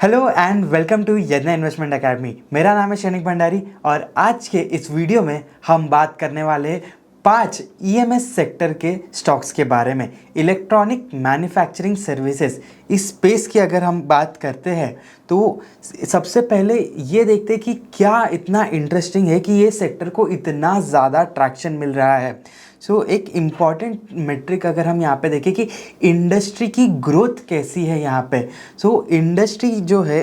Hello and welcome to यज्ञ investment academy. मेरा नाम है शनिक भंडारी और आज के इस वीडियो में हम बात करने वाले हैं 5 ईएमएस सेक्टर के स्टॉक्स के बारे में। इलेक्ट्रॉनिक मैन्युफैक्चरिंग सर्विसेज इस स्पेस की अगर हम बात करते हैं तो सबसे पहले ये देखते हैं कि क्या इतना इंटरेस्टिंग है कि ये सेक्टर को इतना ज़्यादा ट्रैक्शन मिल रहा है। एक इम्पॉर्टेंट मेट्रिक अगर हम यहाँ पे देखें कि इंडस्ट्री की ग्रोथ कैसी है यहाँ पे। इंडस्ट्री जो है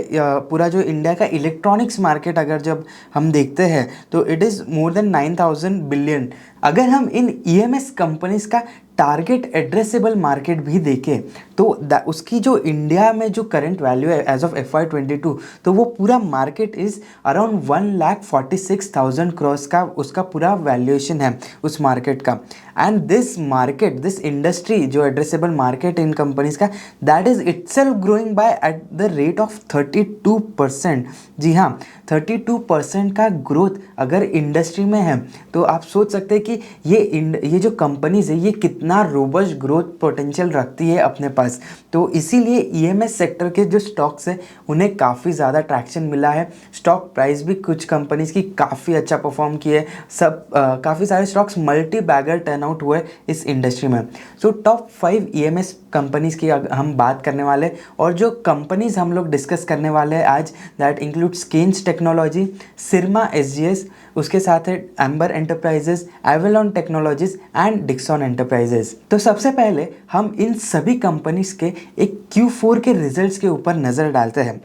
पूरा जो इंडिया का इलेक्ट्रॉनिक्स मार्केट अगर जब हम देखते हैं तो it is more than 9,000 billion. अगर हम इन ईएमएस कंपनीज का टारगेट एड्रेसेबल मार्केट भी देखें तो उसकी जो इंडिया में जो करंट वैल्यू है एज ऑफ FY22 तो वो पूरा मार्केट इज़ अराउंड 1,46,000 करोड़ का उसका पूरा वैल्यूएशन है उस मार्केट का। एंड दिस इंडस्ट्री जो एड्रेसेबल मार्केट इन कंपनीज का that is itself growing by at the rate of 32%। जी हाँ, 32% का ग्रोथ अगर इंडस्ट्री में है तो आप सोच सकते हैं कि ये जो कंपनीज है ये कितना रोबस्ट ग्रोथ पोटेंशियल रखती है अपने पास। तो इसीलिए ईएमएस सेक्टर के जो स्टॉक्स है उन्हें काफ़ी ज़्यादा ट्रैक्शन मिला है। स्टॉक प्राइस भी कुछ कंपनीज की काफ़ी अच्छा परफॉर्म की है। काफ़ी सारे stocks multi bagger turn out हुए इस इंडस्ट्री में। टॉप 5 ईएमएस कंपनीज की हम बात करने वाले और जो कंपनीज हम लोग डिस्कस करने वाले हैं आज that includes Kaynes technology, Syrma SGS, उसके साथ है Amber enterprises, Avalon technologies and Dixon enterprises. तो सबसे पहले हम इन सभी कंपनीज के एक Q4 के रिजल्ट्स के ऊपर नज़र डालते हैं।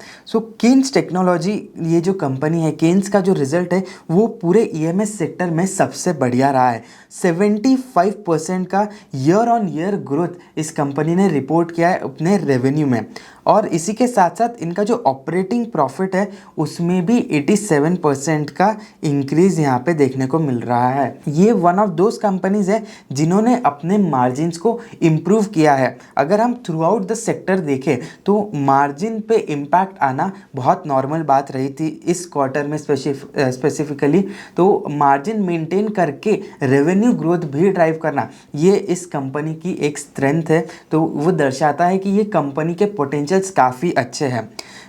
केन्स टेक्नोलॉजी ये जो कंपनी है, केन्स का जो रिजल्ट है वो पूरे ईएमएस सेक्टर में सबसे बढ़िया रहा है। 75% का ईयर ऑन ईयर ग्रोथ इस कंपनी ने रिपोर्ट किया है अपने रेवेन्यू में। और इसी के साथ साथ इनका जो ऑपरेटिंग प्रॉफिट है उसमें भी 87% का इंक्रीज यहाँ पे देखने को मिल रहा है। ये वन ऑफ दोज कंपनीज है जिन्होंने अपने मार्जिन्स को इम्प्रूव किया है। अगर हम थ्रू आउट द सेक्टर देखें तो मार्जिन पे इम्पैक्ट आना बहुत नॉर्मल बात रही थी इस क्वार्टर में स्पेसिफिकली। तो मार्जिन मेंटेन करके रेवेन्यू ग्रोथ भी ड्राइव करना ये इस कंपनी की एक स्ट्रेंथ है। तो वो दर्शाता है कि ये कंपनी के पोटेंशियल्स काफ़ी अच्छे हैं।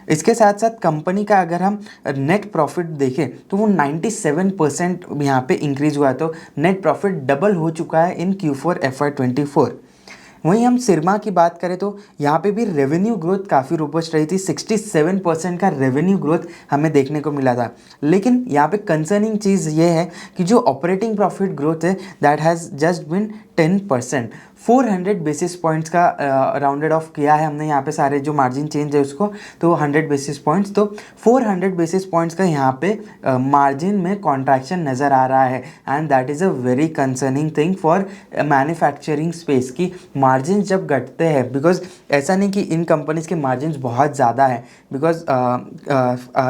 इसके साथ साथ कंपनी का अगर हम नेट प्रॉफिट देखें तो वो 97% यहाँ पे इंक्रीज हुआ है। तो नेट प्रॉफिट डबल हो चुका है इन Q4 FY24। वहीं हम सिरमा की बात करें तो यहाँ पे भी रेवेन्यू ग्रोथ काफ़ी रोबस्ट रही थी। 67% का रेवेन्यू ग्रोथ हमें देखने को मिला था। लेकिन यहाँ पे कंसर्निंग चीज़ ये है कि जो ऑपरेटिंग प्रॉफिट ग्रोथ है that has just been 10%। 400 basis points का राउंडेड ऑफ किया है हमने यहाँ पे सारे जो मार्जिन चेंज है उसको, तो 100 बेसिस पॉइंट्स। तो 400 बेसिस पॉइंट्स का यहाँ पे मार्जिन में कॉन्ट्रैक्शन नज़र आ रहा है। And that is a very concerning thing for manufacturing space की मार्जिन जब घटते हैं। बिकॉज ऐसा नहीं कि इन कंपनीज के मार्जिन बहुत ज़्यादा है। Because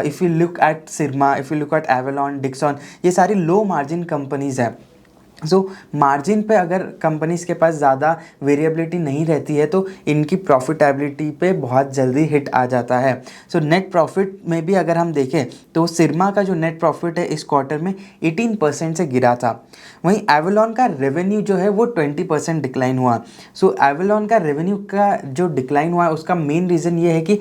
if you look at Syrma, if you look at Avalon, Dixon, ये सारी लो मार्जिन कंपनीज है। मार्जिन पे अगर कंपनीज के पास ज़्यादा वेरिएबिलिटी नहीं रहती है तो इनकी प्रॉफिटेबिलिटी पे बहुत जल्दी हिट आ जाता है। नेट प्रॉफिट में भी अगर हम देखें तो सिरमा का जो नेट प्रॉफिट है इस क्वार्टर में 18% से गिरा था। वहीं एवेलॉन का रेवेन्यू जो है वो 20% डिक्लाइन हुआ। एवेलॉन का रेवेन्यू का जो डिक्लाइन हुआ है उसका मेन रीज़न ये है कि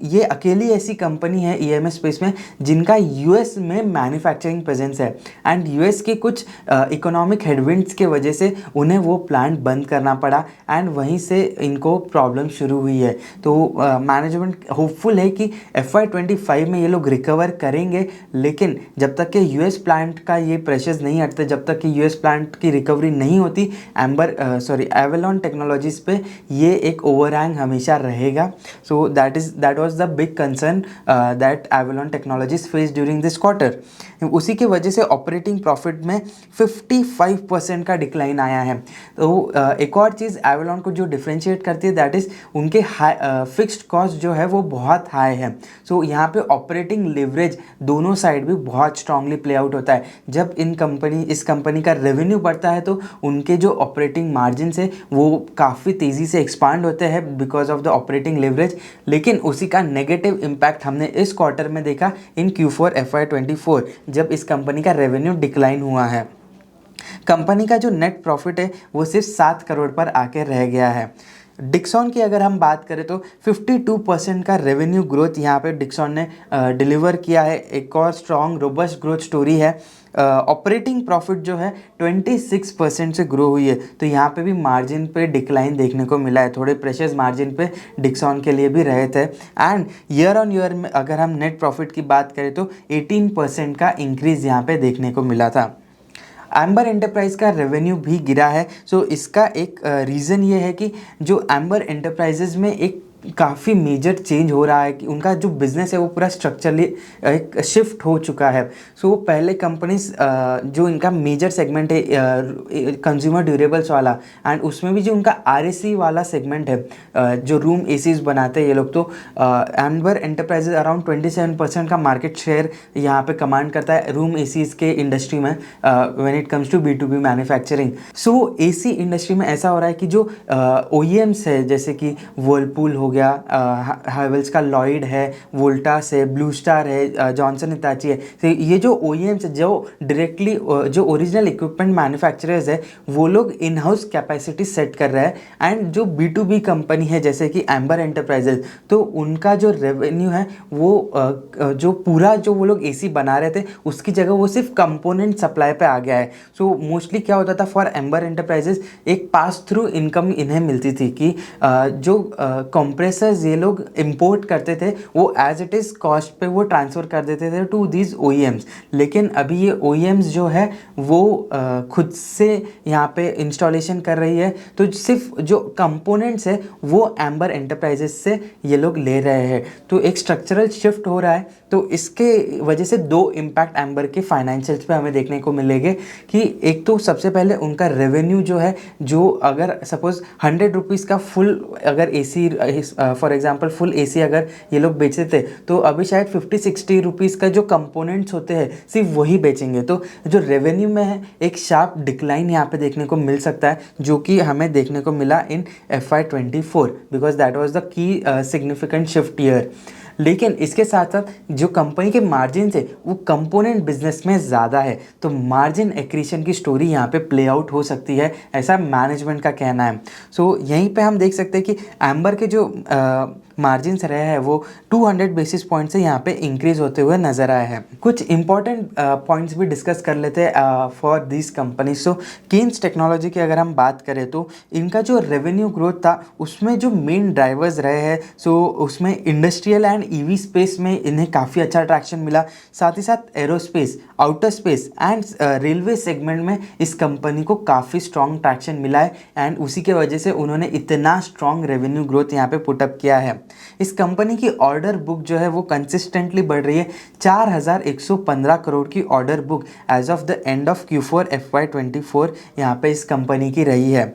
ये अकेली ऐसी कंपनी है ईएमएस स्पेस में जिनका यूएस में मैन्युफैक्चरिंग प्रेजेंस है। एंड यूएस के कुछ इकोनॉमिक हेडविंड्स के वजह से उन्हें वो प्लांट बंद करना पड़ा एंड वहीं से इनको प्रॉब्लम शुरू हुई है। तो मैनेजमेंट होपफुल है कि FY25 में ये लोग रिकवर करेंगे। लेकिन जब तक कि यूएस प्लांट का ये प्रेशर्स नहीं हटते, जब तक कि यूएस प्लांट की रिकवरी नहीं होती, एवेलॉन टेक्नोलॉजीज पे ये एक ओवरहैंग हमेशा रहेगा। That was the big concern that Avalon technologies face during this quarter. उसी की वजह से ऑपरेटिंग प्रॉफिट में 55% का डिक्लाइन आया है। तो एक और चीज़ एवेलॉन को जो डिफ्रेंशिएट करती है दैट इज़ उनके फिक्स्ड कॉस्ट जो है वो बहुत हाई है। यहाँ पे ऑपरेटिंग लेवरेज दोनों साइड भी बहुत स्ट्रांगली प्ले आउट होता है। जब इस कंपनी का रेवेन्यू बढ़ता है तो उनके जो ऑपरेटिंग मार्जिन है वो काफ़ी तेज़ी से एक्सपांड होते हैं because of the operating leverage. लेकिन उसी का नेगेटिव इम्पैक्ट हमने इस क्वार्टर में देखा इन Q4 FY24 जब इस कंपनी का रेवेन्यू डिक्लाइन हुआ है। कंपनी का जो नेट प्रॉफिट है वो सिर्फ 7 करोड़ पर आके रह गया है। डिक्सॉन की अगर हम बात करें तो 52% का रेवेन्यू ग्रोथ यहाँ पे डिक्सॉन ने डिलीवर किया है। एक और स्ट्रॉन्ग रोबस्ट ग्रोथ स्टोरी है। ऑपरेटिंग प्रॉफिट जो है 26% से ग्रो हुई है। तो यहाँ पे भी मार्जिन पे डिक्लाइन देखने को मिला है, थोड़े प्रेशर्स मार्जिन पे डिक्सॉन के लिए भी रहे थे। एंड ईयर ऑन ईयर में अगर हम नेट प्रॉफिट की बात करें तो 18% का इंक्रीज़ यहाँ पे देखने को मिला था। एम्बर एंटरप्राइज का रेवेन्यू भी गिरा है। सो इसका एक रीज़न ये है कि जो एम्बर एंटरप्राइजेज में एक काफ़ी मेजर चेंज हो रहा है कि उनका जो बिज़नेस है वो पूरा स्ट्रक्चरली एक शिफ्ट हो चुका है। सो पहले कंपनीज जो इनका मेजर सेगमेंट है कंज्यूमर ड्यूरेबल्स वाला, एंड उसमें भी जो उनका आरएसी वाला सेगमेंट है जो रूम एसीज बनाते हैं ये लोग, तो एम्बर एंटरप्राइजेज अराउंड 27% का मार्केट शेयर यहाँ पे कमांड करता है रूम एसीज के इंडस्ट्री में when it comes to B2B manufacturing. So AC industry में ऐसा हो रहा है कि जो OEMs है जैसे कि वर्लपूल हो गया, हैवेल्स का लॉयड है, वोल्टास है, ब्लू स्टार है, जॉनसन हिताची है, तो ये जो OEMs है जो डायरेक्टली जो ओरिजिनल इक्विपमेंट मैन्युफैक्चरर्स है वो लोग इन हाउस कैपेसिटी सेट कर रहे हैं। एंड जो B2B कंपनी है जैसे कि एम्बर एंटरप्राइजेज, तो उनका जो रेवेन्यू है वो जो पूरा जो वो लोग एसी बना रहे थे उसकी जगह वो सिर्फ कंपोनेंट सप्लाई पे आ गया है। सो मोस्टली क्या होता था फॉर एम्बर एंटरप्राइजेज, एक पास थ्रू इनकम इन्हें मिलती थी कि जो कंप्रेसर्स ये लोग इंपोर्ट करते थे वो एज इट इज़ कॉस्ट पे वो ट्रांसफ़र कर देते थे टू दीज OEMs। लेकिन अभी ये OEMs जो है वो खुद से यहाँ पे इंस्टॉलेशन कर रही है, तो सिर्फ जो कंपोनेंट्स है वो एम्बर एंटरप्राइजेस से ये लोग ले रहे हैं। तो एक स्ट्रक्चरल शिफ्ट हो रहा है। तो इसके वजह से दो इम्पैक्ट एम्बर के फाइनेंशियल्स पे हमें देखने को मिलेंगे कि एक तो सबसे पहले उनका रेवेन्यू जो है, जो अगर सपोज 100 रुपीज़ का फुल अगर AC for example full AC अगर ये लोग बेचते थे तो अभी शायद 50-60 रुपीज़ का जो कंपोनेंट्स होते हैं सिर्फ वही बेचेंगे। तो जो रेवेन्यू में है एक शार्प डिक्लाइन यहाँ पे देखने को मिल सकता है, जो कि हमें देखने को मिला इन FY24 because that was the key significant shift year. लेकिन इसके साथ साथ जो कंपनी के मार्जिन है वो कंपोनेंट बिजनेस में ज़्यादा है, तो मार्जिन एक्रीशन की स्टोरी यहाँ पे प्ले आउट हो सकती है, ऐसा मैनेजमेंट का कहना है। सो यहीं पे हम देख सकते हैं कि एम्बर के जो मार्जिन्स रहे हैं वो 200 बेसिस पॉइंट से यहाँ पे इंक्रीज होते हुए नजर आए हैं। कुछ इंपॉर्टेंट पॉइंट्स भी डिस्कस कर लेते हैं for this company. So Kaynes technology की अगर हम बात करें तो इनका जो रेवेन्यू ग्रोथ था उसमें जो मेन ड्राइवर्स रहे हैं, सो उसमें इंडस्ट्रियल एंड EV स्पेस में इन्हें काफ़ी अच्छा ट्रैक्शन मिला। साथ ही साथ aerospace, outer space and railway segment में इस कंपनी को काफ़ी स्ट्रॉन्ग ट्रैक्शन मिला है, एंड उसी के वजह से उन्होंने इतना स्ट्रॉन्ग रेवेन्यू ग्रोथ यहाँ पे पुटअप किया है। इस कंपनी की ऑर्डर बुक जो है वो कंसिस्टेंटली बढ़ रही है। 4115 करोड़ की order book as of the end of Q4 FY24 यहाँ पे इस कंपनी की रही है।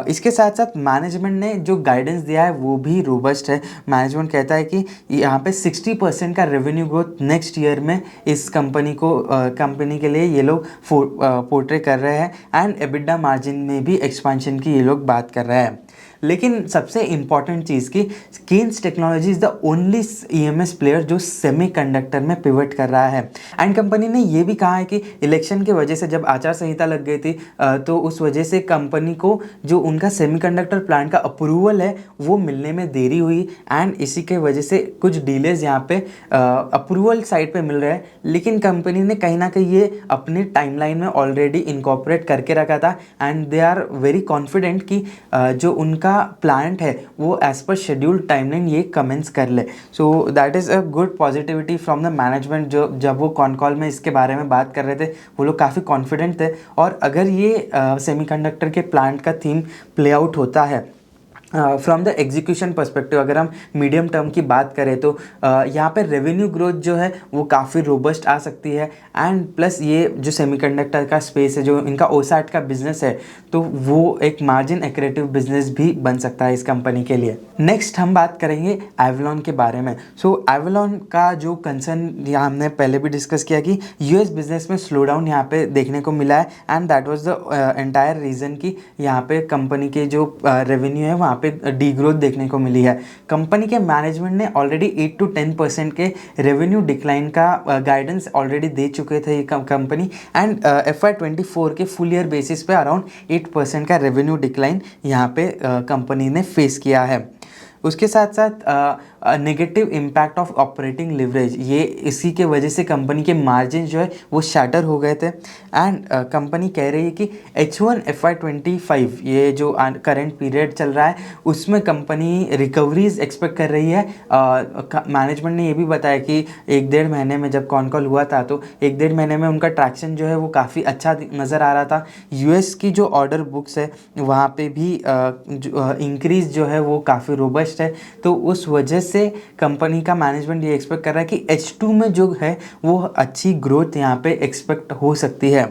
इसके साथ साथ मैनेजमेंट ने जो गाइडेंस दिया है वो भी रोबस्ट है। मैनेजमेंट कहता है कि यहाँ पे 60% का रेवेन्यू ग्रोथ नेक्स्ट ईयर में इस कंपनी के लिए ये लोग पोर्ट्रे कर रहे हैं, एंड EBITDA मार्जिन में भी एक्सपेंशन की ये लोग बात कर रहे हैं। लेकिन सबसे इम्पॉर्टेंट चीज़ कि Kaynes technology is the only EMS player जो सेमीकंडक्टर में पिवट कर रहा है। एंड कंपनी ने ये भी कहा है कि इलेक्शन की वजह से जब आचार संहिता लग गई थी तो उस वजह से कंपनी को जो उनका सेमीकंडक्टर प्लांट का अप्रूवल है वो मिलने में देरी हुई, एंड इसी के वजह से कुछ डिलेज यहाँ पे अप्रूवल साइड पे मिल रहा है। लेकिन कंपनी ने कहीं ना कहीं ये अपने टाइमलाइन में ऑलरेडी इनकॉर्पोरेट करके रखा था, and they are very confident कि जो उनका प्लांट है वो एज पर शेड्यूल्ड टाइमलाइन ये कमेंस कर ले। So that is a good positivity from the management. जो जब वो कॉन कॉल में इसके बारे में बात कर रहे थे वो लोग काफ़ी कॉन्फिडेंट थे, और अगर ये सेमीकंडक्टर के प्लांट का थीम प्ले आउट होता है फ्रॉम द एग्जीक्यूशन पर्सपेक्टिव, अगर हम मीडियम टर्म की बात करें तो यहाँ पे रेवेन्यू ग्रोथ जो है वो काफ़ी रोबस्ट आ सकती है। एंड प्लस ये जो सेमीकंडक्टर का स्पेस है, जो इनका OSAT का बिजनेस है, तो वो एक मार्जिन एक्रेटिव बिजनेस भी बन सकता है इस कंपनी के लिए। नेक्स्ट हम बात करेंगे एवलॉन के बारे में। सो एवलॉन का जो कंसर्न यहाँ हमने पहले भी डिस्कस किया कि US बिजनेस में स्लो डाउन यहाँ पे देखने को मिला है, and that was the entire reason कि यहाँ पे कंपनी के जो रेवेन्यू है वहाँ पे डी ग्रोथ देखने को मिली है। कंपनी के मैनेजमेंट ने ऑलरेडी 8 to 10% के रेवेन्यू डिक्लाइन का गाइडेंस ऑलरेडी दे चुके थे ये कंपनी, एंड FY24 के फुल ईयर बेसिस पे अराउंड 8% का रेवेन्यू डिक्लाइन यहाँ पे कंपनी ने फेस किया है। उसके साथ साथ negative impact of operating leverage, ये इसी के वजह से कंपनी के मार्जिन जो है वो शैटर हो गए थे। एंड कंपनी कह रही है कि H1 FY25 ये जो करंट पीरियड चल रहा है उसमें कंपनी रिकवरीज एक्सपेक्ट कर रही है। मैनेजमेंट ने ये भी बताया कि 1-1.5 महीने में जब कॉन कॉल हुआ था तो 1-1.5 महीने में उनका ट्रैक्शन जो है वो काफ़ी अच्छा नज़र आ रहा था। US की जो ऑर्डर बुक्स है वहाँ पे भी इंक्रीज जो है वो काफ़ी रोबस्ट है। तो उस वजह से कंपनी का मैनेजमेंट ये एक्सपेक्ट कर रहा है कि H2 में जो है वो अच्छी ग्रोथ यहाँ पे एक्सपेक्ट हो सकती है।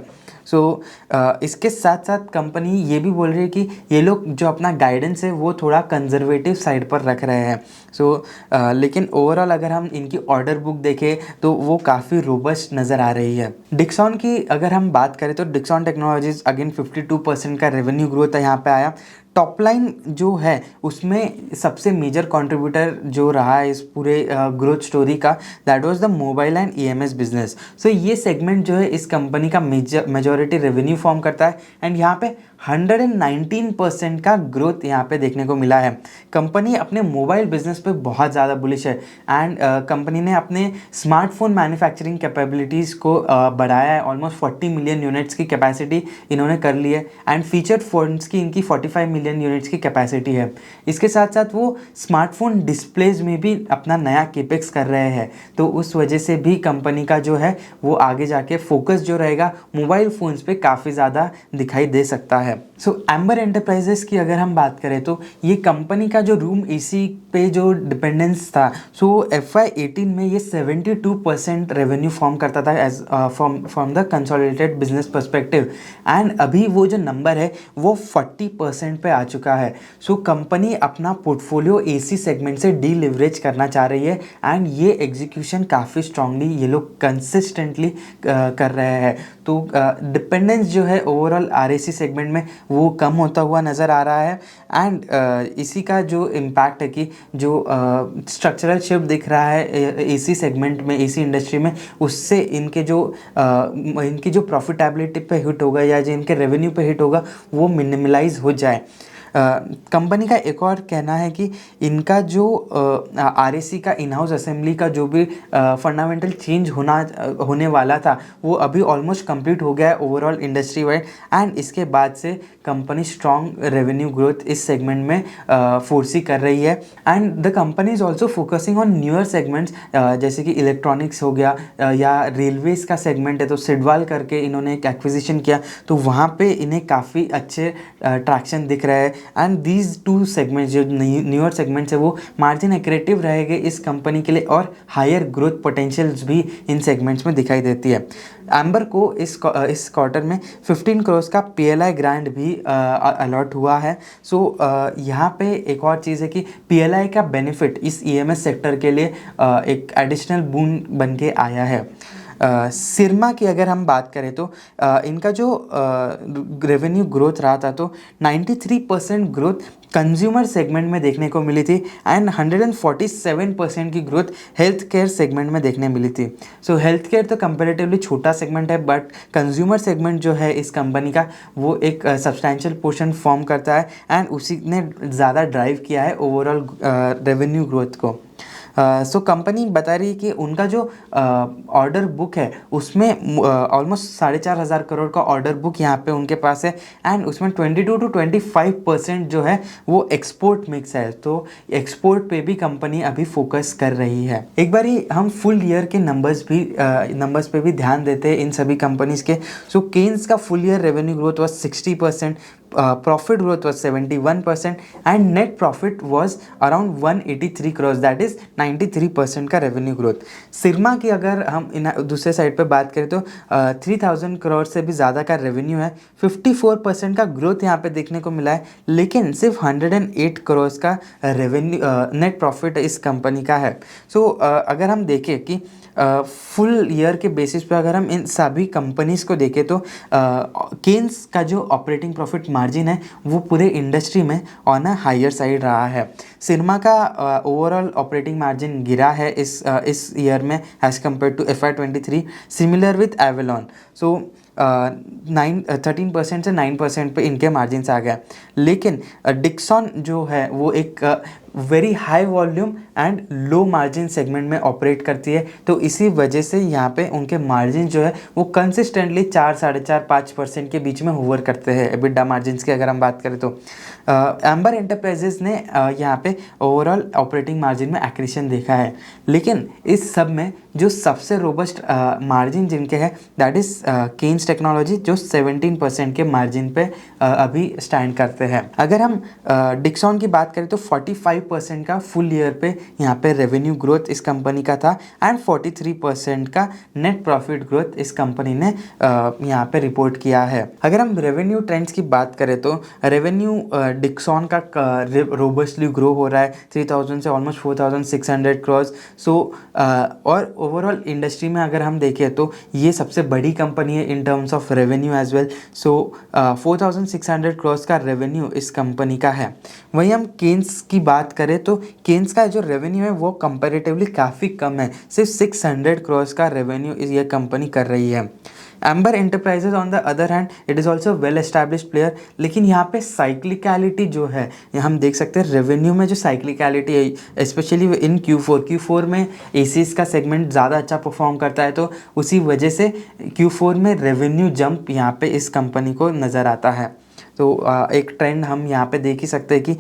इसके साथ साथ कंपनी ये भी बोल रही है कि ये लोग जो अपना गाइडेंस है वो थोड़ा कंजर्वेटिव साइड पर रख रहे हैं। लेकिन ओवरऑल अगर हम इनकी ऑर्डर बुक देखें तो वो काफ़ी रोबस्ट नज़र आ रही है। डिक्सॉन की अगर हम बात करें तो डिक्सॉन टेक्नोलॉजीज अगेन 52% का रेवेन्यू ग्रोथ यहाँ पे आया। टॉप लाइन जो है उसमें सबसे मेजर कंट्रीब्यूटर जो रहा है इस पूरे ग्रोथ स्टोरी का, that was the mobile and EMS business. ये सेगमेंट जो है इस कंपनी का मेजॉरिटी रेवेन्यू फॉर्म करता है, एंड यहाँ पे 119% का ग्रोथ यहाँ पे देखने को मिला है। कंपनी अपने मोबाइल बिजनेस पे बहुत ज़्यादा बुलिश है, एंड कंपनी ने अपने स्मार्टफोन मैन्युफैक्चरिंग कैपेबिलिटीज़ को बढ़ाया है। ऑलमोस्ट 40 मिलियन यूनिट्स की कैपेसिटी इन्होंने कर ली है, एंड फीचर फोन्स की इनकी 45 मिलियन यूनिट्स की कैपेसिटी है। इसके साथ साथ वो स्मार्टफोन डिस्प्लेज में भी अपना नया केपेक्स कर रहे हैं, तो उस वजह से भी कंपनी का जो है वो आगे जाके फोकस जो रहेगा मोबाइल फ़ोन्स पे काफ़ी ज़्यादा दिखाई दे सकता है। एम्बर एंटरप्राइजेस की अगर हम बात करें तो ये कंपनी का जो रूम एसी पे जो डिपेंडेंस था, FY18 में ये 72% रेवेन्यू फॉर्म करता था as from the consolidated business perspective, and अभी वो जो नंबर है वो 40% पे आ चुका है। कंपनी अपना पोर्टफोलियो एसी सेगमेंट से डीलिवरेज करना चाह रही है, एंड ये एग्जीक्यूशन काफ़ी स्ट्रांगली ये लोग कंसिस्टेंटली कर रहे हैं। तो डिपेंडेंस जो है ओवरऑल RAC सेगमेंट में वो कम होता हुआ नज़र आ रहा है, एंड इसी का जो इम्पैक्ट है कि जो स्ट्रक्चरल शिफ्ट दिख रहा है एसी सेगमेंट में, एसी इंडस्ट्री में, उससे इनकी जो प्रॉफिटेबिलिटी पे हिट होगा या जो इनके रेवेन्यू पे हिट होगा वो मिनिमलाइज हो जाए। कंपनी का एक और कहना है कि इनका जो RAC का इन हाउस असेंबली का जो भी फंडामेंटल चेंज होने वाला था वो अभी ऑलमोस्ट कंप्लीट हो गया है ओवरऑल इंडस्ट्री वाइड, एंड इसके बाद से कंपनी स्ट्रॉन्ग रेवेन्यू ग्रोथ इस सेगमेंट में फोर्सी कर रही है। And the company is also focusing on newer segments जैसे कि इलेक्ट्रॉनिक्स हो गया या रेलवेज का सेगमेंट है, तो सिडवाल करके इन्होंने एक एक्विजिशन किया, तो वहाँ पे इन्हें काफ़ी अच्छे ट्रैक्शन दिख रहा है। एंड दीज 2 सेगमेंट्स जो न्यूअर सेगमेंट्स है वो मार्जिन एक्रेटिव रहेंगे इस कंपनी के लिए, और हायर ग्रोथ पोटेंशियल्स भी इन सेगमेंट्स में दिखाई देती है। एम्बर को इस क्वार्टर में 15 करोड़ का PLI ग्रांट भी अलॉट हुआ है। यहाँ पे एक और चीज़ है कि PLI का बेनिफिट इस EMS सेक्टर के लिए एक एडिशनल बून बन के आया है। सिरमा की अगर हम बात करें तो इनका जो रेवेन्यू ग्रोथ रहा था तो 93% ग्रोथ कंज्यूमर सेगमेंट में देखने को मिली थी, एंड 147% की ग्रोथ हेल्थ केयर सेगमेंट में देखने मिली थी। हेल्थ केयर तो कंपैरेटिवली छोटा सेगमेंट है, बट कंज्यूमर सेगमेंट जो है इस कंपनी का वो एक सब्सटैंशियल पोर्शन फॉर्म करता है, एंड उसी ने ज़्यादा ड्राइव किया है ओवरऑल रेवेन्यू ग्रोथ को। कंपनी बता रही है कि उनका जो ऑर्डर बुक है उसमें ऑलमोस्ट 4,500 करोड़ का ऑर्डर बुक यहाँ पे उनके पास है, एंड उसमें 22 to 25% जो है वो एक्सपोर्ट मिक्स है। तो एक्सपोर्ट पे भी कंपनी अभी फोकस कर रही है। एक बारी हम फुल ईयर के नंबर्स पे भी ध्यान देते हैं इन सभी कंपनीज के। केन्स का full year revenue growth was 60%, profit growth was 71%, and net profit was around 183 crores, that is 93% का रेवेन्यू ग्रोथ। सिरमा की अगर हम दूसरे साइड पे बात करें तो 3000 करोड़ से भी ज़्यादा का रेवेन्यू है, 54% का ग्रोथ यहाँ पे देखने को मिला है, लेकिन सिर्फ 108 करोड़ का रेवेन्यू नेट प्रॉफिट इस कंपनी का है। अगर हम देखें कि फुल ईयर के बेसिस पे अगर हम इन सभी कंपनीज़ को देखें तो केन्स का जो ऑपरेटिंग प्रॉफिट मार्जिन है वो पूरे इंडस्ट्री में ऑन अ हायर साइड रहा है। सिरमा का ओवरऑल ऑपरेटिंग मार्जिन गिरा है इस ईयर में as compare to FY23, similar with Avalon. So 13% से 9% पे इनके मार्जिन्स आ गए। लेकिन डिक्सॉन जो है वो एक very high volume and low margin segment में ऑपरेट करती है, तो इसी वजह से यहाँ पे उनके मार्जिन जो है वो कंसिस्टेंटली 4-4.5-5% के बीच में होवर करते हैं एबिटा मार्जिन्स की अगर हम बात करें तो। एम्बर एंटरप्राइजेस ने यहाँ पे ओवरऑल ऑपरेटिंग मार्जिन में एक्रीशन देखा है, लेकिन इस सब में जो सबसे रोबस्ट मार्जिन जिनके है दैट इज़ केन्स टेक्नोलॉजी, जो 17% के मार्जिन पे अभी स्टैंड करते हैं। अगर हम डिक्सॉन की बात करें तो 45% का फुल ईयर पे यहाँ पे रेवेन्यू ग्रोथ इस कंपनी का था एंड 43% का नेट प्रॉफिट ग्रोथ इस कंपनी ने यहाँ पे रिपोर्ट किया है। अगर हम रेवेन्यू ट्रेंड्स की बात करें तो रेवेन्यू डिक्सॉन का रोबस्टली ग्रो हो रहा है 3000 से ऑलमोस्ट 4600 करोड़। सो और ओवरऑल इंडस्ट्री में अगर हम देखें तो ये सबसे बड़ी कंपनी है in terms of revenue as well. So 4600 crore का रेवेन्यू इस कंपनी का है। वहीं हम केन्स की बात करें तो केन्स का जो रेवेन्यू है वो कंपैरेटिवली काफ़ी कम है, सिर्फ 600 करोड़ का रेवेन्यू ये कंपनी कर रही है। Amber enterprises on the other hand it is also well established player, लेकिन यहाँ पे साइक्लिकलिटी जो है हम देख सकते हैं रेवेन्यू में जो साइक्लिकलिटी है स्पेशली इन Q4 में एसीज का सेगमेंट ज़्यादा अच्छा परफॉर्म करता है, तो उसी वजह से Q4 में रेवेन्यू जंप यहाँ पे इस कंपनी को नज़र आता है। तो एक ट्रेंड हम यहाँ पे देख ही सकते हैं कि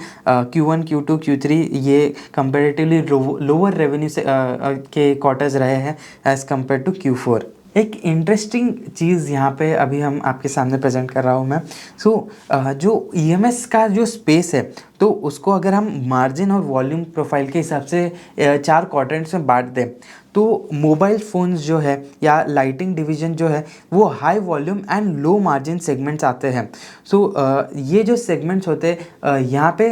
Q1, Q2, Q3 ये कंपेरेटिवली लोअर रेवेन्यू से के क्वार्टर्स रहे हैं एज़ कम्पेयर टू Q4। एक इंटरेस्टिंग चीज़ यहाँ पे अभी हम आपके सामने प्रेजेंट कर रहा हूँ मैं। जो EMS का जो स्पेस है तो उसको अगर हम मार्जिन और वॉल्यूम प्रोफाइल के हिसाब से 4 क्वाड्रेंट्स में बांट दें तो मोबाइल फ़ोन्स जो है या लाइटिंग डिवीज़न जो है वो high volume and low margin segments आते हैं। ये जो सेगमेंट्स होते हैं यहाँ पे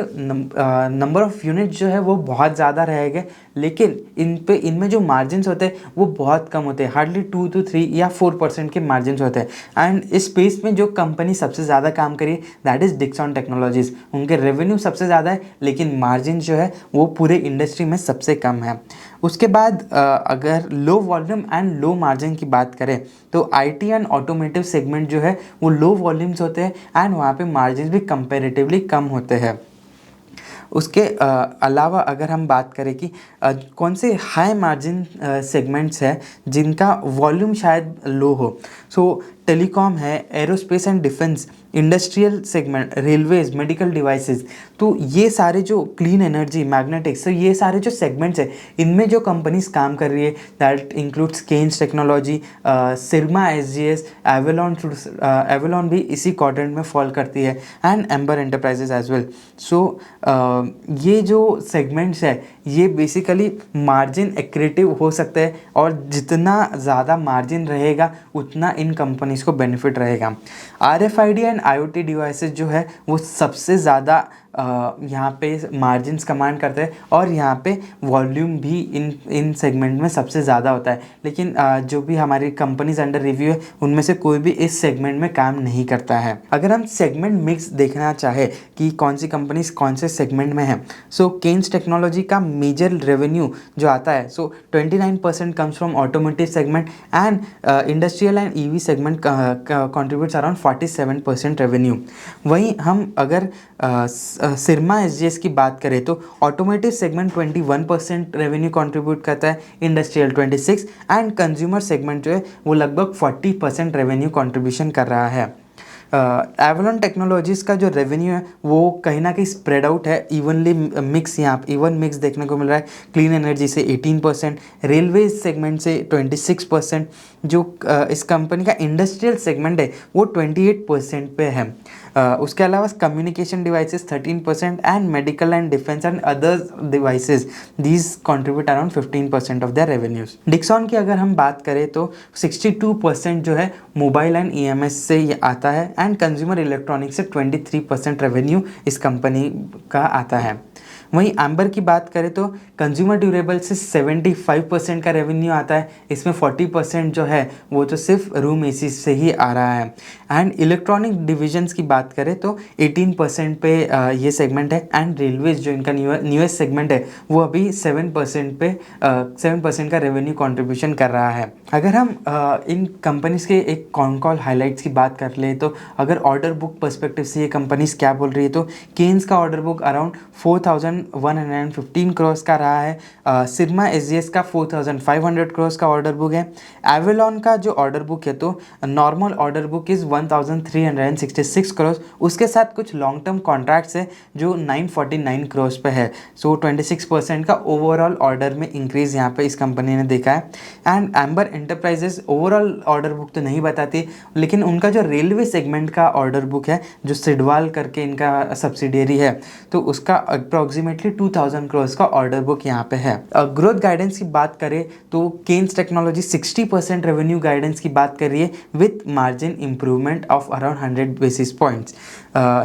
नंबर ऑफ़ यूनिट्स जो है वो बहुत ज़्यादा रहेंगे, लेकिन इनमें जो मार्जिन्स होते हैं वो बहुत कम होते हैं, हार्डली 2 to 3 या 4% के मार्जिन्स होते हैं। एंड इस स्पेस में जो कंपनी सबसे ज़्यादा काम करी दैट इज़ डिक्सॉन टेक्नोलॉजीज़। उनके रेवेन्यू सबसे ज़्यादा है लेकिन मार्जिन जो है वो पूरे इंडस्ट्री में सबसे कम है। उसके बाद अगर low volume and low margin की बात करें तो आईटी एंड ऑटोमेटिव सेगमेंट जो है वो लो वॉल्यूम्स होते हैं एंड वहाँ पे मार्जिन भी कंपैरेटिवली कम होते हैं। उसके अलावा अगर हम बात करें कि कौन से हाई मार्जिन सेगमेंट्स हैं जिनका वॉल्यूम शायद लो हो, टेलीकॉम है, aerospace and defence, industrial segment, railways, medical devices, तो ये सारे जो क्लीन एनर्जी, मैग्नेटिक्स, तो ये सारे जो सेगमेंट्स हैं इनमें जो कंपनीज काम कर रही है that includes Kaynes technology, Syrma SGS, Avalon भी इसी क्वाड्रेंट में फॉल करती है and Amber enterprises as well. ये जो सेगमेंट्स है ये बेसिकली मार्जिन एक्रेटिव हो सकते हैं और जितना ज़्यादा मार्जिन रहेगा उतना इन कंपनीज को बेनिफिट रहेगा। RFID एंड IoT डिवाइसेस जो है वो सबसे ज़्यादा यहाँ पे मार्जिन्स कमांड करते हैं और यहाँ पे वॉल्यूम भी इन सेगमेंट में सबसे ज़्यादा होता है, लेकिन जो भी हमारी कंपनीज अंडर रिव्यू है उनमें से कोई भी इस सेगमेंट में काम नहीं करता है। अगर हम सेगमेंट मिक्स देखना चाहे कि कौन सी कंपनीज कौन से सेगमेंट में है, केन्स टेक्नोलॉजी का मेजर रेवेन्यू जो आता है 29% comes from automotive segment and industrial and EV segment contributes around 47% revenue. वहीं हम अगर सिरमा SGS की बात करें तो ऑटोमोटिव सेगमेंट 21% रेवेन्यू कंट्रीब्यूट करता है, इंडस्ट्रियल 26 एंड कंज्यूमर सेगमेंट जो है वो लगभग 40% रेवेन्यू कंट्रीब्यूशन कर रहा है। एवेलॉन टेक्नोलॉजीज़ का जो रेवेन्यू है वो कहीं ना कहीं स्प्रेड आउट है, इवनली मिक्स, यहाँ इवन मिक्स देखने को मिल रहा है। क्लीन एनर्जी से 18%, रेलवे सेगमेंट से 26%, जो इस कंपनी का इंडस्ट्रियल सेगमेंट है वो 28% पे है। उसके अलावा communication devices 13% and medical and defence and other devices these contribute around 15% of their revenues. Dixon की अगर हम बात करें तो 62% जो है मोबाइल एंड EMS से ये आता है एंड कंज्यूमर इलेक्ट्रॉनिक्स से 23% रेवेन्यू इस कंपनी का आता है। वहीं एम्बर की बात करें तो कंज्यूमर ड्यूरेबल से 75% का रेवेन्यू आता है, इसमें 40% जो है वो तो सिर्फ रूम एसी से ही आ रहा है। एंड इलेक्ट्रॉनिक डिविजन्स की बात करें तो 18% पे ये सेगमेंट है। एंड रेलवेज जो इनका न्यूएस्ट सेगमेंट है वो अभी 7% पे 7% का रेवेन्यू कंट्रीब्यूशन कर रहा है। अगर हम इन कंपनीज के एक कॉन कॉल हाइलाइट्स की बात कर ले तो अगर ऑर्डर बुक पर्सपेक्टिव से ये कंपनीज क्या बोल रही है तो केन्स का ऑर्डर बुक अराउंड 4,115 करोड़ का रहा है। सिग्मा एसजीएस का 4,500 करोड़ का ऑर्डर बुक है। एवेलॉन का जो ऑर्डर बुक है तो normal order book is 1,366 crore, उसके साथ कुछ लॉन्ग टर्म कॉन्ट्रैक्ट्स है जो 949 करोड़ पे है। सो 26% का ओवरऑल ऑर्डर में इंक्रीज यहाँ पे इस कंपनी ने देखा है। And amber enterprises overall order book तो नहीं बताती, लेकिन उनका जो रेलवे सेगमेंट का ऑर्डर बुक है जो सिडवाल करके इनका सब्सिडियरी है तो उसका अप्रॉक्सीमेटली 2,000 करोड़ का ऑर्डर बुक यहाँ पे है। ग्रोथ गाइडेंस की बात करें तो केन्स टेक्नोलॉजी 60% रेवेन्यू गाइडेंस की बात कर रही है with margin improvement of around 100 basis points.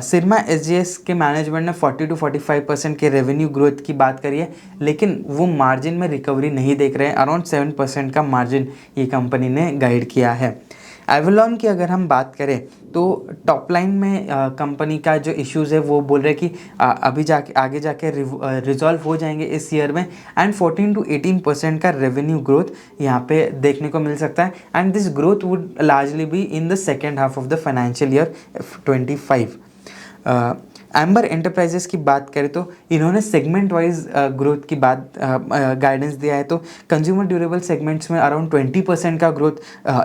Syrma SGS के मैनेजमेंट ने 40 to 45% के रेवेन्यू ग्रोथ की बात करी है, लेकिन वो मार्जिन में रिकवरी नहीं देख रहे हैं। अराउंड 7% का मार्जिन ये कंपनी ने गाइड किया है। एवेलॉन की अगर हम बात करें तो टॉप लाइन में कंपनी का जो इश्यूज़ है वो बोल रहे हैं कि अभी जाके आगे जाके रिजॉल्व हो जाएंगे इस ईयर में। एंड 14 to 18% का रेवेन्यू ग्रोथ यहाँ पे देखने को मिल सकता है। And this growth would largely be in the second half of the financial year 25। Amber enterprises की बात करें तो इन्होंने सेगमेंट वाइज ग्रोथ की बात गाइडेंस दिया है। तो कंज्यूमर ड्यूरेबल सेगमेंट्स में अराउंड 20% का ग्रोथ,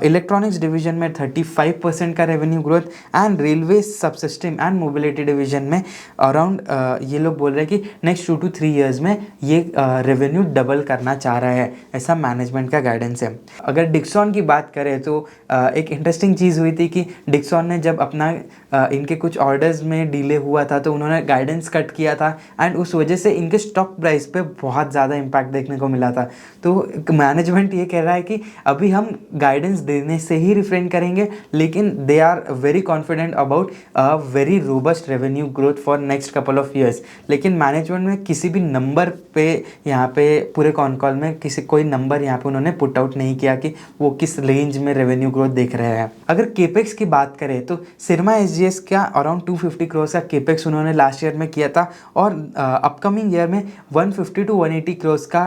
इलेक्ट्रॉनिक्स डिवीजन में 35% का revenue growth and railway subsystem and mobility division में अराउंड ये लोग बोल रहे हैं कि नेक्स्ट 2 to 3 ईयर्स में ये रेवेन्यू डबल करना चाह रहा है, ऐसा मैनेजमेंट का गाइडेंस है। अगर डिक्सॉन की बात करें तो एक इंटरेस्टिंग चीज़ हुई थी कि डिक्सॉन ने जब अपना इनके कुछ ऑर्डर्स में डिले हुआ था तो उन्होंने गाइडेंस कट किया था एंड उस वजह से इनके स्टॉक प्राइस पे बहुत ज़्यादा इम्पैक्ट देखने को मिला था। तो मैनेजमेंट ये कह रहा है कि अभी हम गाइडेंस देने से ही रिफ्रेन करेंगे, लेकिन they are very confident about a very robust revenue growth for next couple of years. लेकिन मैनेजमेंट में किसी भी नंबर पे यहाँ पे पूरे कॉन कॉल में कोई नंबर यहाँ पे उन्होंने पुट आउट नहीं किया कि वो किस रेंज में रेवेन्यू ग्रोथ देख रहे हैं। अगर केपेक्स की बात करें तो सिरमा एसजीएस का अराउंड 250 करोड़ का केपेक्स उन्होंने लास्ट ईयर में किया था और अपकमिंग ईयर में 150 to 180 करोड़ का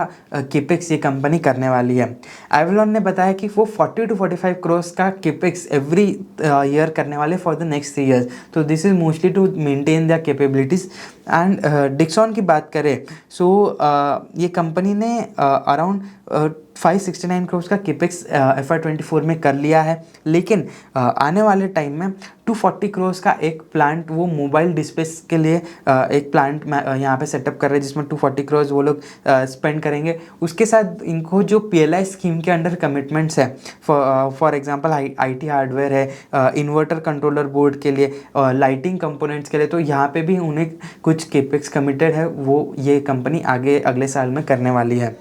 केपेक्स ये कंपनी करने वाली है। एवेलॉन ने बताया कि वो 40 to 45 करोड़ का केपेक्स एवरी ईयर करने वाले फॉर द नेक्स्ट 3 ईयर्स। तो this is mostly to maintain the capabilities. And Dixon की बात करें सो ये कंपनी ने अराउंड 569 करोड़ का केपेक्स FY24 में कर लिया है, लेकिन आने वाले टाइम में 240 करोड़ का एक प्लांट वो मोबाइल डिस्प्लेस के लिए एक प्लांट यहाँ पे सेटअप कर रहे हैं जिसमें 240 करोड़ वो लोग स्पेंड करेंगे। उसके साथ इनको जो PLI स्कीम के अंडर कमिटमेंट्स है फॉर एग्जांपल IT हार्डवेयर है, इन्वर्टर कंट्रोलर बोर्ड के लिए, लाइटिंग कंपोनेंट्स के लिए, तो यहाँ पे भी उन्हें कुछ केपेक्स कमिटेड है वो ये कंपनी आगे अगले साल में करने वाली है।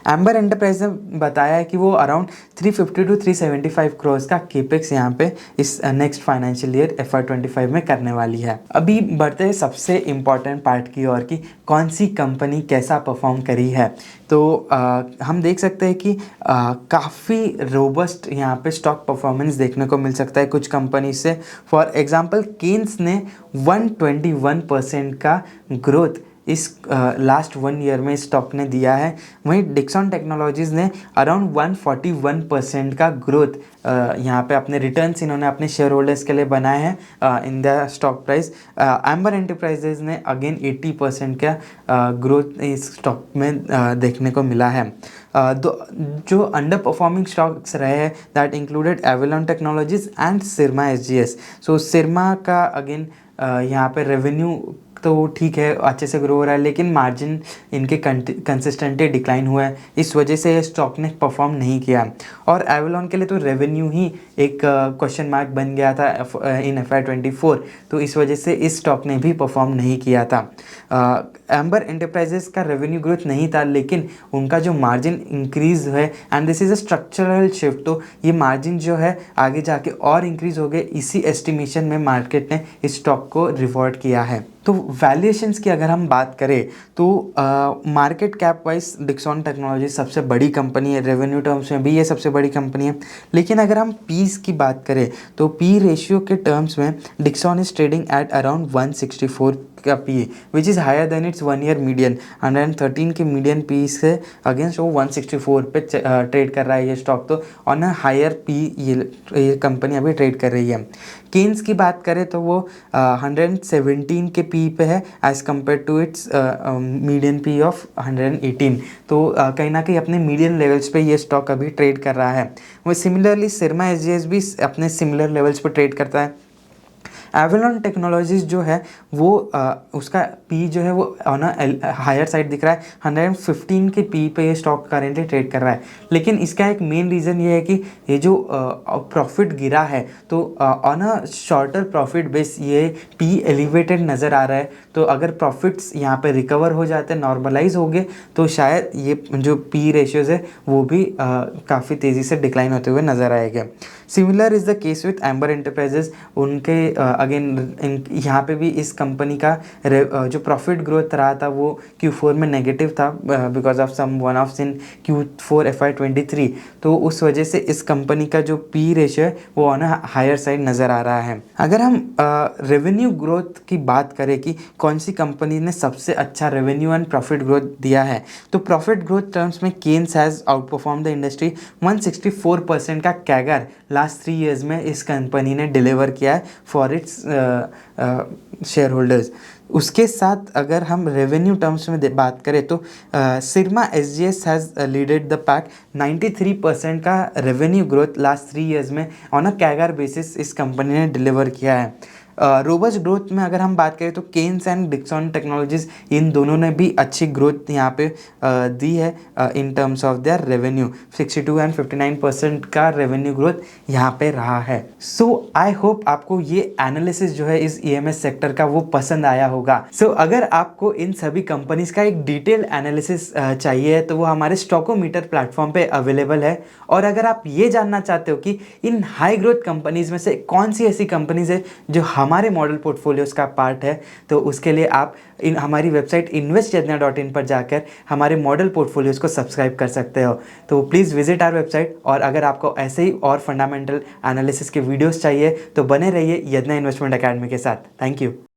एम्बर एंटरप्राइज ने बताया है कि वो अराउंड 350 to 375 करोड़ का केपेक्स यहाँ पे इस नेक्स्ट फाइनेंशियल ईयर FY25 में करने वाली है। अभी बढ़ते हैं सबसे इम्पॉर्टेंट पार्ट की ओर कि कौन सी कंपनी कैसा परफॉर्म करी है। तो हम देख सकते हैं कि काफ़ी रोबस्ट यहाँ पे स्टॉक परफॉर्मेंस देखने को मिल सकता है कुछ कंपनी से। फॉर एग्जांपल केन्स ने 121% का ग्रोथ इस लास्ट 1 ईयर में स्टॉक ने दिया है। वहीं डिक्सॉन टेक्नोलॉजीज़ ने अराउंड 141% का ग्रोथ यहाँ पे अपने रिटर्न्स इन्होंने अपने शेयर होल्डर्स के लिए बनाए हैं in the stock price. Amber enterprises ने अगेन 80% का ग्रोथ इस स्टॉक में देखने को मिला है। जो अंडर परफॉर्मिंग स्टॉक्स रहे हैं that included Avalon technologies and Syrma SGS. So Syrma का अगेन यहाँ पे रेवेन्यू तो ठीक है अच्छे से ग्रो हो रहा है, लेकिन मार्जिन इनके कंसिस्टेंटली डिक्लाइन हुआ है, इस वजह से ये स्टॉक ने परफॉर्म नहीं किया। और एवेलॉन के लिए तो रेवेन्यू ही एक क्वेश्चन मार्क बन गया था इन FY24, तो इस वजह से इस स्टॉक ने भी परफॉर्म नहीं किया था। एम्बर एंटरप्राइजेस का रेवेन्यू ग्रोथ नहीं था, लेकिन उनका जो मार्जिन इंक्रीज है and this is a structural shift, तो ये मार्जिन जो है आगे जाके और इंक्रीज हो गए, इसी एस्टिमेशन में मार्केट ने इस स्टॉक को रिवॉर्ड किया है। तो वैल्यूएशंस की अगर हम बात करें तो market cap wise Dixon technology सबसे बड़ी कंपनी है, रेवेन्यू टर्म्स में भी ये सबसे बड़ी कंपनी है। लेकिन अगर हम पीस की बात करें तो पी रेशियो के टर्म्स में Dixon is trading at around 164 का P, which is higher than its 1 year median. 113 के मीडियन पी से अगेंस्ट वो 164 पे ट्रेड कर रहा है ये स्टॉक। तो ऑन अ हायर पी ये कंपनी अभी ट्रेड कर रही है। केन्स की बात करें तो वो 117 के पी पे है as compare to its median P of 118। तो कहीं ना कहीं अपने मीडियन लेवल्स पे ये स्टॉक अभी ट्रेड कर रहा है। वो सिमिलरली सिरमा एसजीएस भी अपने सिमिलर लेवल्स पे ट्रेड करता है। एवेलॉन टेक्नोलॉजीज जो है वो उसका पी जो है वो ऑन हायर साइड दिख रहा है। 115 के पी पे ये स्टॉक करेंटली ट्रेड कर रहा है। लेकिन इसका एक मेन रीज़न ये है कि ये जो प्रॉफिट गिरा है तो on a shorter profit base ये पी एलिवेटेड नज़र आ रहा है। तो अगर प्रॉफिट्स यहाँ पे रिकवर हो जाते, नॉर्मलाइज हो गए, तो शायद ये जो पी रेशियोज़ है वो भी काफ़ी तेज़ी से डिक्लाइन होते हुए नज़र आएंगे। Similar is the case with amber enterprises. उनके अगेन यहाँ पे भी इस कंपनी का जो प्रॉफिट ग्रोथ रहा था वो Q4 में नेगेटिव था because of some one offs in Q4 FY23। तो उस वजह से इस कंपनी का जो पी रेशियो है वो ऑन हायर साइड नज़र आ रहा है। अगर हम रेवेन्यू ग्रोथ की बात करें कि कौन सी कंपनी ने सबसे अच्छा रेवेन्यू एंड प्रॉफिट ग्रोथ दिया है, तो प्रॉफिट ग्रोथ टर्म्स में Kaynes has out perform the industry. 164% का कैगर लास्ट 3 ईयर्स में इस कंपनी ने डिलीवर किया है फॉर इट्स शेयर होल्डर्स। उसके साथ अगर हम रेवेन्यू टर्म्स में बात करें तो Syrma SGS has leaded the pack. 93% का रेवेन्यू ग्रोथ लास्ट 3 ईयर्स में ऑन अ कैगर बेसिस इस कंपनी ने डिलीवर किया है। रोबस्ट ग्रोथ में अगर हम बात करें तो केन्स एंड डिक्सन टेक्नोलॉजीज इन दोनों ने भी अच्छी ग्रोथ यहाँ पे दी है in terms of their revenue. 62 and 59% का रेवेन्यू ग्रोथ यहाँ पे रहा है। सो आई होप आपको ये एनालिसिस जो है इस ईएमएस सेक्टर का वो पसंद आया होगा। सो अगर आपको इन सभी कंपनीज का एक डिटेल एनालिसिस चाहिए तो वो हमारे स्टॉकोमीटर प्लेटफॉर्म पे अवेलेबल है। और अगर आप ये जानना चाहते हो कि इन हाई ग्रोथ कंपनीज में से कौन सी ऐसी कंपनीज है जो हमारे मॉडल पोर्टफोलियोज़ का पार्ट है, तो उसके लिए आप हमारी वेबसाइट investchedna.in पर जाकर हमारे मॉडल पोर्टफोलियोज़ को सब्सक्राइब कर सकते हो। तो प्लीज़ विजिट आवर वेबसाइट। और अगर आपको ऐसे ही और फंडामेंटल एनालिसिस के वीडियोस चाहिए तो बने रहिए यदना इन्वेस्टमेंट अकेडमी के साथ। Thank you.